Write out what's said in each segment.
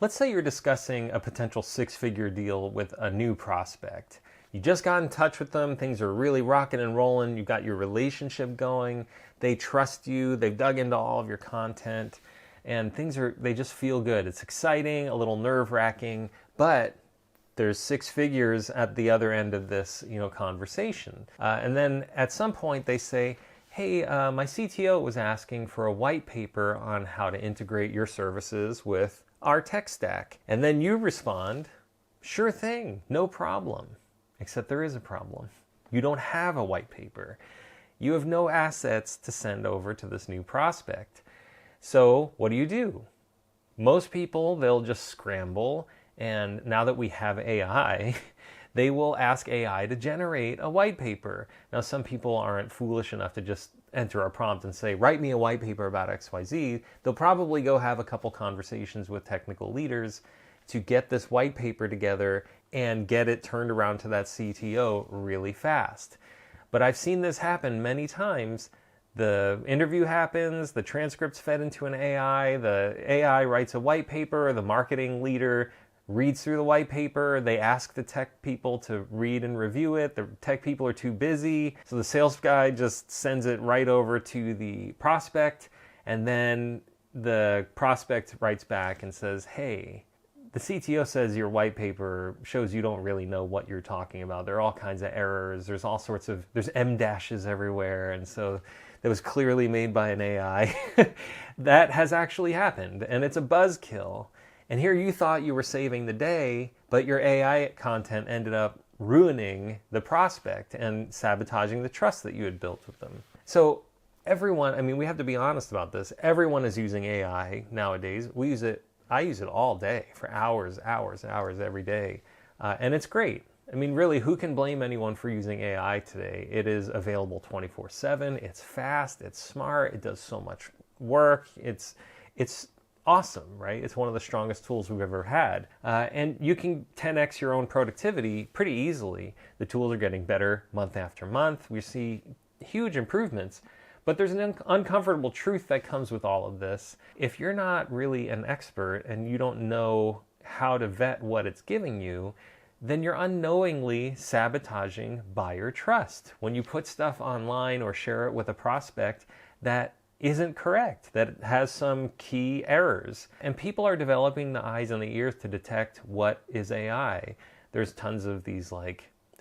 Let's say you're discussing a potential six-figure deal with a new prospect. You just got in touch with them, things are really rocking and rolling, you got your relationship going, they trust you, they've dug into all of your content, and they just feel good. It's exciting, a little nerve-wracking, but there's six figures at the other end of this, conversation. And then at some point they say, hey, my CTO was asking for a white paper on how to integrate your services with our tech stack. And then you respond, sure thing, no problem. Except there is a problem. You don't have a white paper. You have no assets to send over to this new prospect. So what do? Most people, they'll just scramble, and now that we have AI, they will ask AI to generate a white paper. Now, some people aren't foolish enough to just enter a prompt and say, write me a white paper about XYZ. They'll probably go have a couple conversations with technical leaders to get this white paper together and get it turned around to that CTO really fast. But I've seen this happen many times. The interview happens, the transcript's fed into an AI, the AI writes a white paper, the marketing leader reads through the white paper, they ask the tech people to read and review it, the tech people are too busy, so the sales guy just sends it right over to the prospect, and then the prospect writes back and says, hey, the CTO says your white paper shows you don't really know what you're talking about. There are all kinds of errors. There's M dashes everywhere. And so that was clearly made by an AI. That has actually happened. And it's a buzzkill. And here you thought you were saving the day, but your AI content ended up ruining the prospect and sabotaging the trust that you had built with them. So everyone, we have to be honest about this. Everyone is using AI nowadays. I use it all day for hours every day. And it's great. Really, who can blame anyone for using AI today? It is available 24/7. It's fast. It's smart. It does so much work. It's awesome, right? It's one of the strongest tools we've ever had. And you can 10x your own productivity pretty easily. The tools are getting better month after month. We see huge improvements. But there's an uncomfortable truth that comes with all of this. If you're not really an expert and you don't know how to vet what it's giving you, then you're unknowingly sabotaging buyer trust. When you put stuff online or share it with a prospect that isn't correct, that has some key errors. And people are developing the eyes and the ears to detect what is AI. There's tons of these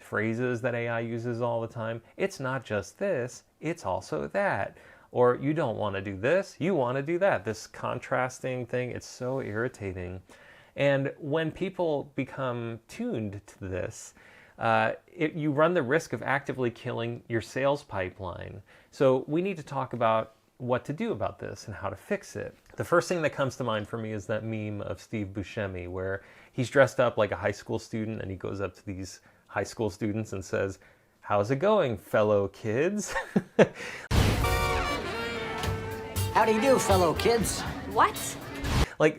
phrases that AI uses all the time. It's not just this, it's also that. Or you don't want to do this, you want to do that. This contrasting thing, it's so irritating. And when people become tuned to this, you run the risk of actively killing your sales pipeline. So we need to talk about what to do about this and how to fix it. The first thing that comes to mind for me is that meme of Steve Buscemi where he's dressed up like a high school student and he goes up to these high school students and says, how's it going, fellow kids? How do you do, fellow kids? What?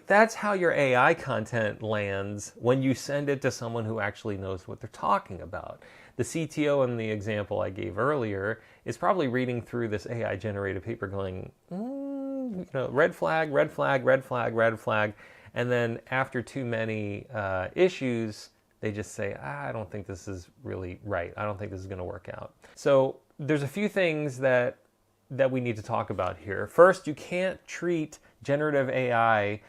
That's how your AI content lands when you send it to someone who actually knows what they're talking about. The CTO in the example I gave earlier is probably reading through this AI generated paper going, red flag, red flag, red flag, red flag. And then after too many issues, they just say, I don't think this is really right. I don't think this is going to work out. So there's a few things that we need to talk about here. First, you can't treat generative AI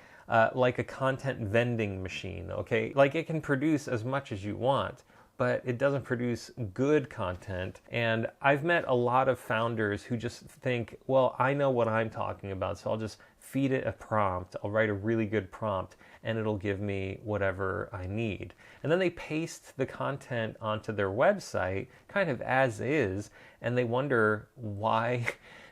like a content vending machine, okay? It can produce as much as you want, but it doesn't produce good content. And I've met a lot of founders who just think, well, I know what I'm talking about, so I'll just feed it a prompt. I'll write a really good prompt, and it'll give me whatever I need. And then they paste the content onto their website kind of as is, and they wonder why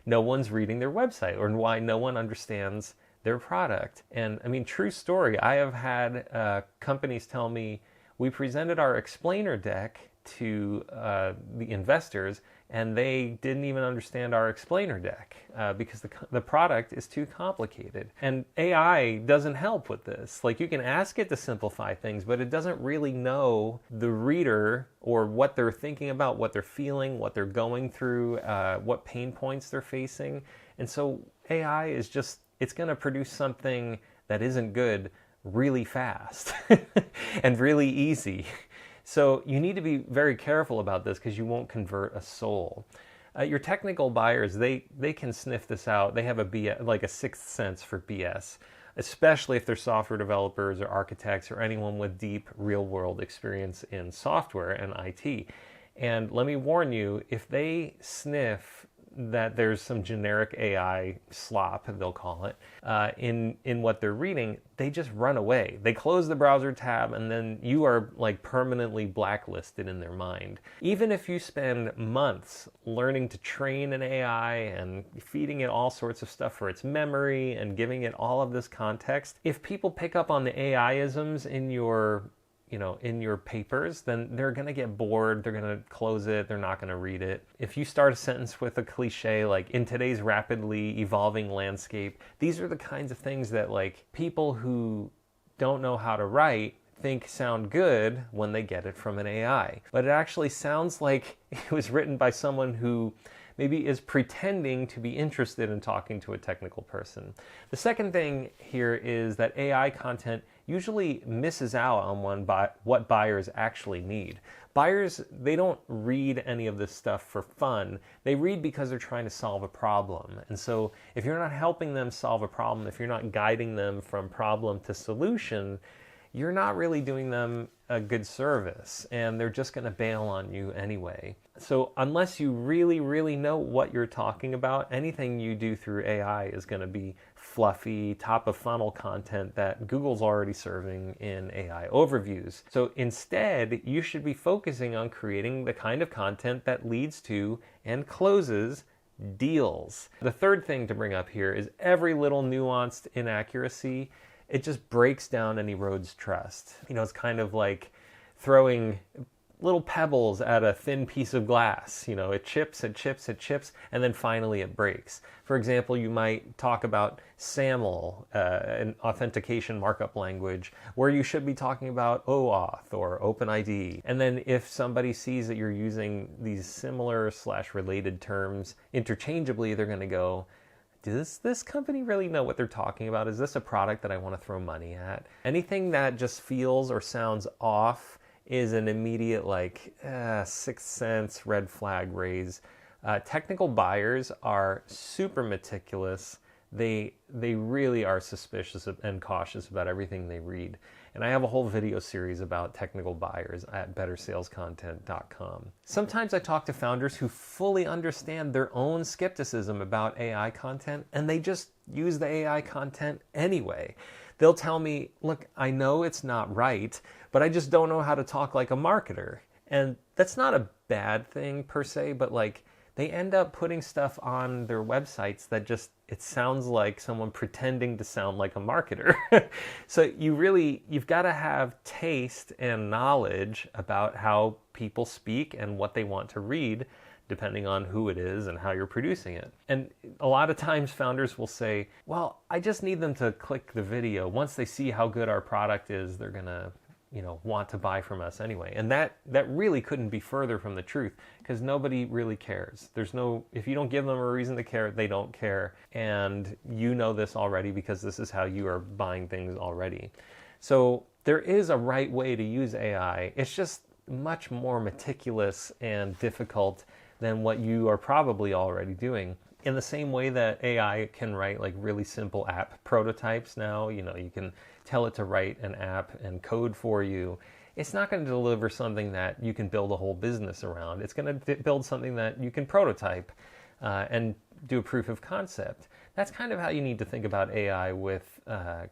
no one's reading their website or why no one understands their product. And true story, I have had companies tell me, we presented our explainer deck to the investors and they didn't even understand our explainer deck because the product is too complicated. And AI doesn't help with this. You can ask it to simplify things, but it doesn't really know the reader or what they're thinking about, what they're feeling, what they're going through, what pain points they're facing. And so AI is it's going to produce something that isn't good really fast and really easy. So you need to be very careful about this because you won't convert a soul. Your technical buyers, they can sniff this out. They have like a sixth sense for BS, especially if they're software developers or architects or anyone with deep real-world experience in software and IT. And let me warn you, if they sniff that there's some generic AI slop, they'll call it, in what they're reading, they just run away. They close the browser tab and then you are like permanently blacklisted in their mind. Even if you spend months learning to train an AI and feeding it all sorts of stuff for its memory and giving it all of this context, if people pick up on the AI-isms in your papers, then they're going to get bored, they're going to close it, they're not going to read it. If you start a sentence with a cliche like, in today's rapidly evolving landscape, these are the kinds of things that like people who don't know how to write think sound good when they get it from an AI. But it actually sounds like it was written by someone who maybe is pretending to be interested in talking to a technical person. The second thing here is that AI content usually misses out on what buyers actually need. Buyers, they don't read any of this stuff for fun. They read because they're trying to solve a problem. And so if you're not helping them solve a problem, if you're not guiding them from problem to solution, you're not really doing them a good service, and they're just going to bail on you anyway. So unless you really, really know what you're talking about, anything you do through AI is going to be fluffy, top-of-funnel content that Google's already serving in AI overviews. So instead, you should be focusing on creating the kind of content that leads to and closes deals. The third thing to bring up here is every little nuanced inaccuracy, it just breaks down and erodes trust. It's kind of like throwing little pebbles at a thin piece of glass. It chips, it chips, it chips, and then finally it breaks. For example, you might talk about SAML, an authentication markup language, where you should be talking about OAuth or OpenID. And then if somebody sees that you're using these similar/related terms interchangeably, they're going to go, does this company really know what they're talking about? Is this a product that I want to throw money at? Anything that just feels or sounds off is an immediate sixth sense red flag raise. Technical buyers are super meticulous. They really are suspicious and cautious about everything they read. And I have a whole video series about technical buyers at bettersalescontent.com. Sometimes I talk to founders who fully understand their own skepticism about AI content, and they just use the AI content anyway. They'll tell me, look, I know it's not right, but I just don't know how to talk like a marketer. And that's not a bad thing per se, but they end up putting stuff on their websites that it sounds like someone pretending to sound like a marketer. So you've got to have taste and knowledge about how people speak and what they want to read, depending on who it is and how you're producing it. And a lot of times founders will say, well, I just need them to click the video. Once they see how good our product is, they're going to want to buy from us anyway. And that really couldn't be further from the truth, because nobody really cares. If you don't give them a reason to care, they don't care. And you know this already because this is how you are buying things already. So there is a right way to use AI. It's just much more meticulous and difficult than what you are probably already doing. In the same way that AI can write really simple app prototypes now, you can tell it to write an app and code for you. It's not going to deliver something that you can build a whole business around. It's going to build something that you can prototype and do a proof of concept. That's kind of how you need to think about AI with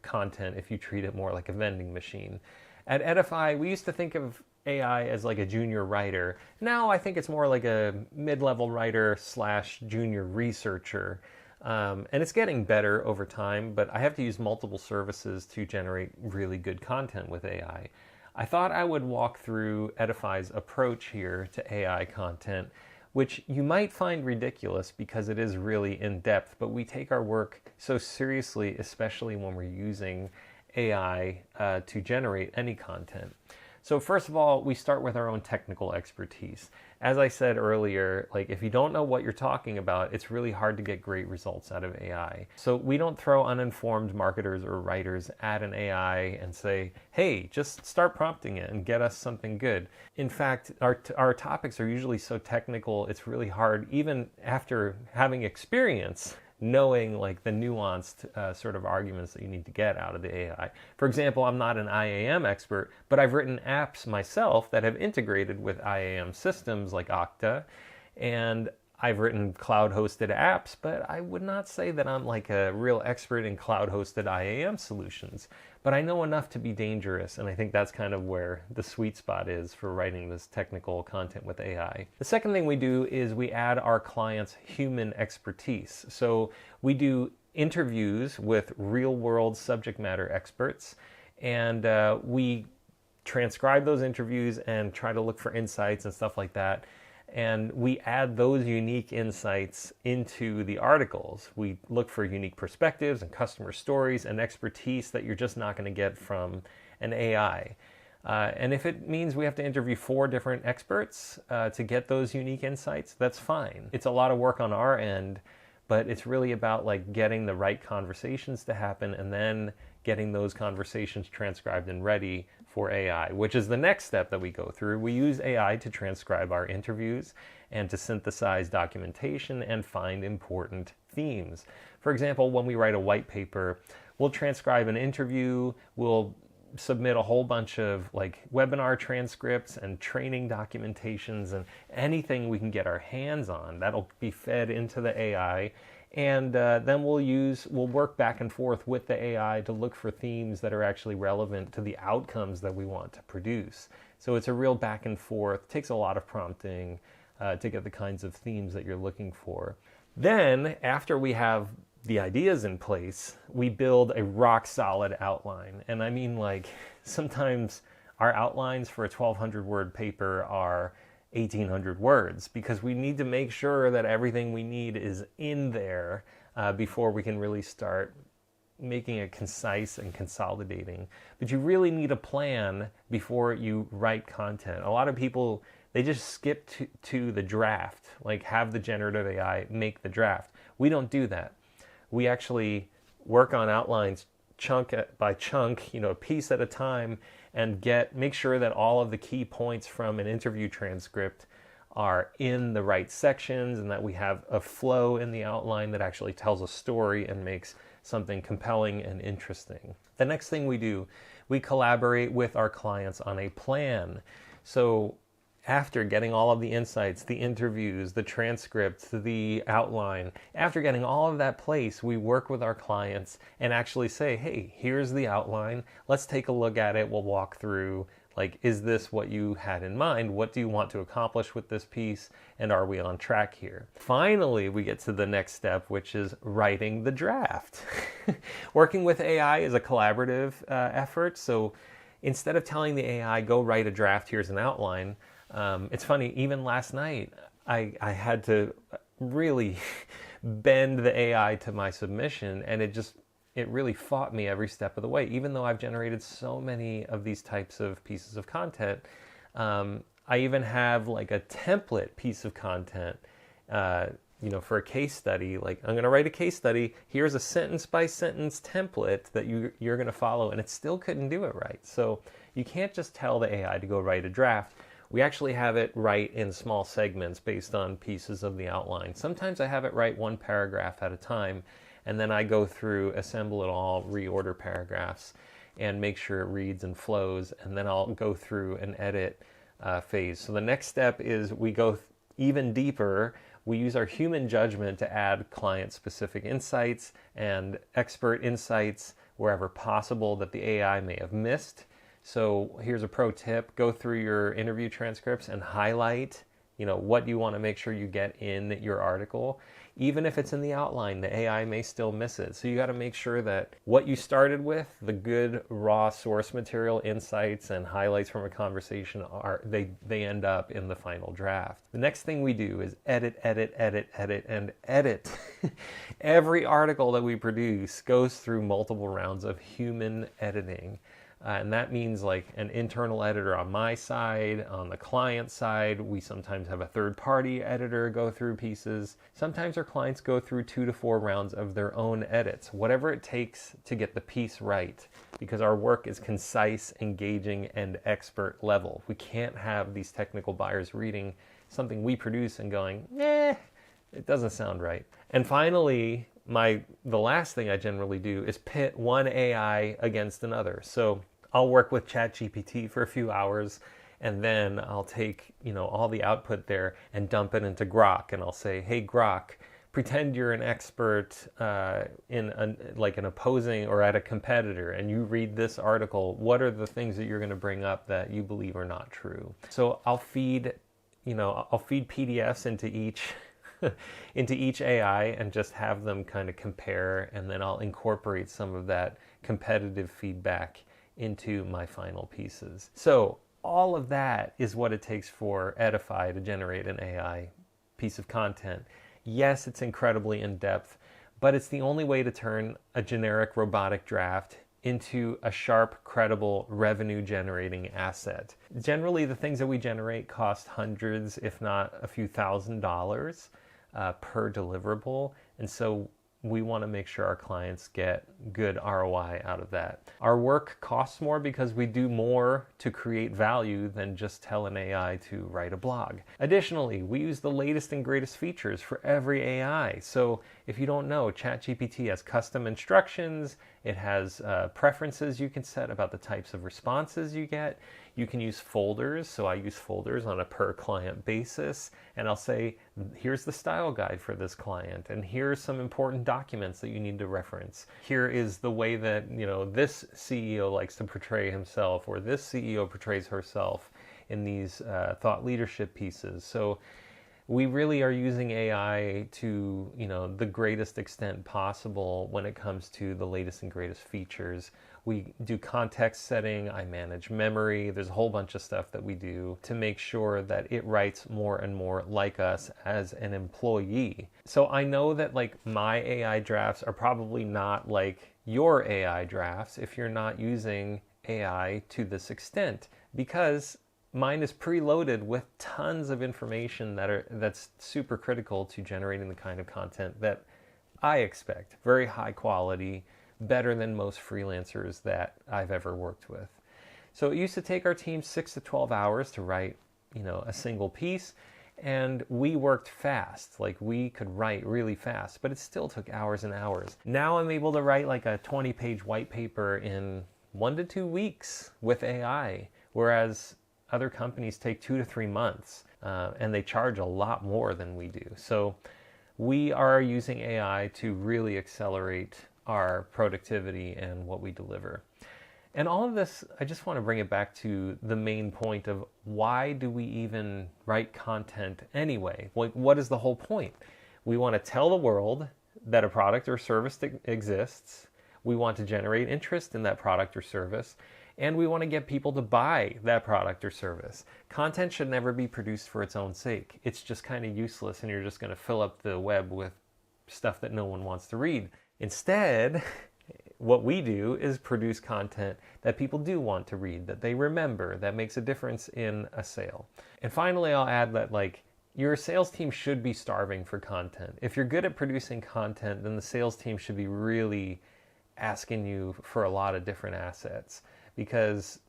content if you treat it more like a vending machine. At Edify, we used to think of AI as a junior writer. Now I think it's more like a mid-level writer / junior researcher. And it's getting better over time, but I have to use multiple services to generate really good content with AI. I thought I would walk through Edify's approach here to AI content, which you might find ridiculous because it is really in-depth, but we take our work so seriously, especially when we're using AI to generate any content. So first of all, we start with our own technical expertise. As I said earlier, like if you don't know what you're talking about, it's really hard to get great results out of AI. So we don't throw uninformed marketers or writers at an AI and say, hey, just start prompting it and get us something good. In fact, our topics are usually so technical, it's really hard, even after having experience, knowing like the nuanced sort of arguments that you need to get out of the AI. For example, I'm not an IAM expert, but I've written apps myself that have integrated with IAM systems like Okta, and I've written cloud-hosted apps, but I would not say that I'm like a real expert in cloud-hosted IAM solutions. But I know enough to be dangerous, and I think that's kind of where the sweet spot is for writing this technical content with AI. The second thing we do is we add our clients' human expertise. So we do interviews with real-world subject matter experts, and we transcribe those interviews and try to look for insights and stuff like that. And we add those unique insights into the articles. We look for unique perspectives and customer stories and expertise that you're just not going to get from an AI. And if it means we have to interview 4 different experts to get those unique insights, that's fine. It's a lot of work on our end, but it's really about like getting the right conversations to happen and then getting those conversations transcribed and ready for AI, which is the next step that we go through. We use AI to transcribe our interviews and to synthesize documentation and find important themes. For example, when we write a white paper, we'll transcribe an interview, we'll submit a whole bunch of like webinar transcripts and training documentations and anything we can get our hands on that'll be fed into the AI. And then we'll work back and forth with the AI to look for themes that are actually relevant to the outcomes that we want to produce. So it's a real back and forth. It takes a lot of prompting to get the kinds of themes that you're looking for. Then, after we have the ideas in place, we build a rock solid outline. And I mean, like, sometimes our outlines for a 1,200 word paper are 1,800 words because we need to make sure that everything we need is in there before we can really start making it concise and consolidating. But you really need a plan before you write content. A lot of people, they just skip to the draft, like have the generative AI make the draft. We don't do that. We actually work on outlines chunk by chunk, a piece at a time, and make sure that all of the key points from an interview transcript are in the right sections and that we have a flow in the outline that actually tells a story and makes something compelling and interesting. The next thing we do, we collaborate with our clients on a plan. So after getting all of the insights, the interviews, the transcripts, the outline, after getting all of that place, we work with our clients and actually say, hey, here's the outline. Let's take a look at it. We'll walk through, like, is this what you had in mind? What do you want to accomplish with this piece? And are we on track here? Finally, we get to the next step, which is writing the draft. Working with AI is a collaborative effort. So instead of telling the AI, go write a draft, here's an outline, it's funny, even last night, I had to really bend the AI to my submission, and it really fought me every step of the way. Even though I've generated so many of these types of pieces of content, I even have like a template piece of content, for a case study. Like, I'm going to write a case study. Here's a sentence by sentence template that you're going to follow, and it still couldn't do it right. So you can't just tell the AI to go write a draft. We actually have it write in small segments based on pieces of the outline. Sometimes I have it write one paragraph at a time, and then I go through, assemble it all, reorder paragraphs, and make sure it reads and flows, and then I'll go through an edit phase. So the next step is we go even deeper. We use our human judgment to add client-specific insights and expert insights wherever possible that the AI may have missed. So here's a pro tip. Go through your interview transcripts and highlight, what you want to make sure you get in your article. Even if it's in the outline, the AI may still miss it. So you got to make sure that what you started with, the good raw source material, insights, and highlights from a conversation, they end up in the final draft. The next thing we do is edit, and edit. Every article that we produce goes through multiple rounds of human editing. And that means like an internal editor on my side. On the client side, we sometimes have a third-party editor go through pieces. Sometimes our clients go through 2 to 4 rounds of their own edits, whatever it takes to get the piece right, because our work is concise, engaging, and expert level. We can't have these technical buyers reading something we produce and going, it doesn't sound right. And finally, the last thing I generally do is pit one AI against another. So I'll work with ChatGPT for a few hours, and then I'll take all the output there and dump it into Grok, and I'll say, hey Grok, pretend you're an expert in an opposing or at a competitor, and you read this article. What are the things that you're going to bring up that you believe are not true? So I'll feed PDFs into each AI and just have them kind of compare, and then I'll incorporate some of that competitive feedback into my final pieces. So all of that is what it takes for Edify to generate an AI piece of content. Yes, it's incredibly in-depth, but it's the only way to turn a generic robotic draft into a sharp, credible, revenue-generating asset. Generally, the things that we generate cost hundreds, if not a few $1,000s per deliverable, and so we want to make sure our clients get good ROI out of that. Our work costs more because we do more to create value than just tell an AI to write a blog. Additionally, we use the latest and greatest features for every AI. So if you don't know, ChatGPT has custom instructions. It has preferences you can set about the types of responses you get. You can use folders. So I use folders on a per client basis, and I'll say, here's the style guide for this client, and here's some important documents that you need to reference. Here is the way that this CEO likes to portray himself, or this CEO portrays herself in these thought leadership pieces. So we really are using AI to the greatest extent possible when it comes to the latest and greatest features. We do context setting, I manage memory. There's a whole bunch of stuff that we do to make sure that it writes more and more like us as an employee. So I know that my AI drafts are probably not like your AI drafts if you're not using AI to this extent, because mine is preloaded with tons of information that's super critical to generating the kind of content that I expect. Very high quality, better than most freelancers that I've ever worked with. So it used to take our team 6 to 12 hours to write, a single piece, and we worked fast. We could write really fast, but it still took hours and hours. Now I'm able to write a 20-page white paper in 1 to 2 weeks with AI, whereas other companies take 2 to 3 months, and they charge a lot more than we do. So we are using AI to really accelerate our productivity and what we deliver. And all of this, I just want to bring it back to the main point of why do we even write content anyway? What is the whole point? We want to tell the world that a product or service exists. We want to generate interest in that product or service. And we want to get people to buy that product or service. Content should never be produced for its own sake. It's just kind of useless, and you're just going to fill up the web with stuff that no one wants to read. Instead, what we do is produce content that people do want to read, that they remember, that makes a difference in a sale. And finally, I'll add that your sales team should be starving for content. If you're good at producing content, then the sales team should be really asking you for a lot of different assets, because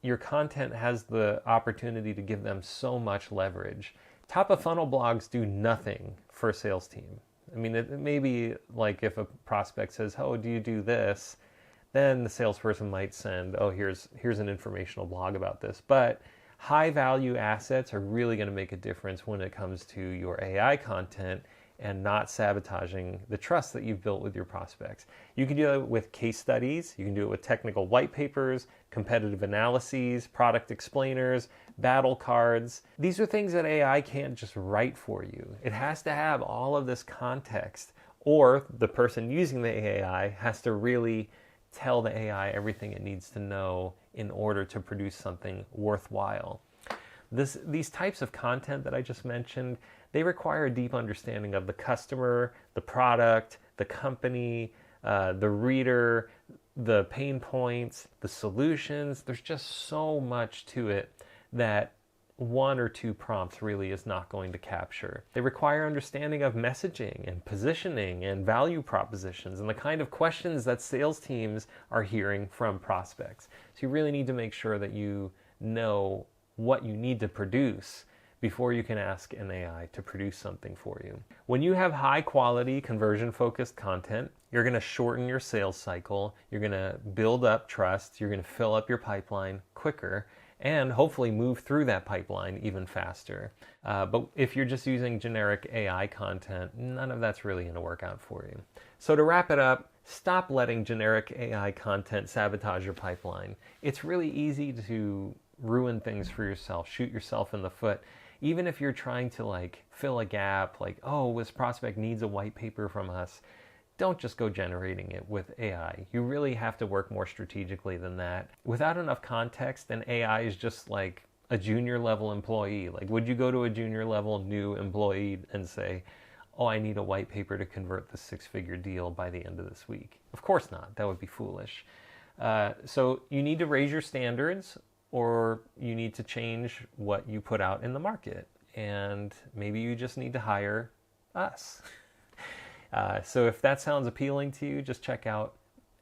your content has the opportunity to give them so much leverage. Top of funnel blogs do nothing for a sales team. I mean, it may be if a prospect says, oh, do you do this? Then the salesperson might send, oh, here's an informational blog about this. But high value assets are really going to make a difference when it comes to your AI content and not sabotaging the trust that you've built with your prospects. You can do it with case studies, you can do it with technical white papers, competitive analyses, product explainers, battle cards. These are things that AI can't just write for you. It has to have all of this context, or the person using the AI has to really tell the AI everything it needs to know in order to produce something worthwhile. These types of content that I just mentioned, they require a deep understanding of the customer, the product, the company, the reader, the pain points, the solutions. There's just so much to it that one or two prompts really is not going to capture. They require understanding of messaging and positioning and value propositions and the kind of questions that sales teams are hearing from prospects. So you really need to make sure that you know what you need to produce before you can ask an AI to produce something for you. When you have high quality, conversion focused content, you're going to shorten your sales cycle, you're going to build up trust, you're going to fill up your pipeline quicker, and hopefully move through that pipeline even faster. But if you're just using generic AI content, none of that's really going to work out for you. So to wrap it up, stop letting generic AI content sabotage your pipeline. It's really easy to ruin things for yourself, shoot yourself in the foot. Even if you're trying to fill a gap, oh, this prospect needs a white paper from us, don't just go generating it with AI. You really have to work more strategically than that. Without enough context, an AI is just like a junior level employee. Would you go to a junior level new employee and say, oh, I need a white paper to convert this 6-figure deal by the end of this week? Of course not. That would be foolish. So you need to raise your standards, or you need to change what you put out in the market. And maybe you just need to hire us. So if that sounds appealing to you, just check out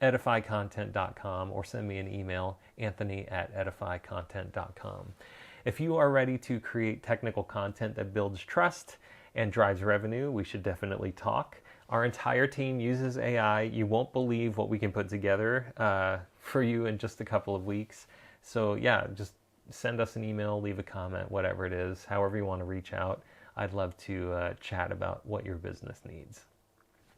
edifycontent.com or send me an email, anthony@edifycontent.com. If you are ready to create technical content that builds trust and drives revenue, we should definitely talk. Our entire team uses AI. You won't believe what we can put together for you in just a couple of weeks. So yeah, just send us an email, leave a comment, whatever it is, however you want to reach out. I'd love to chat about what your business needs.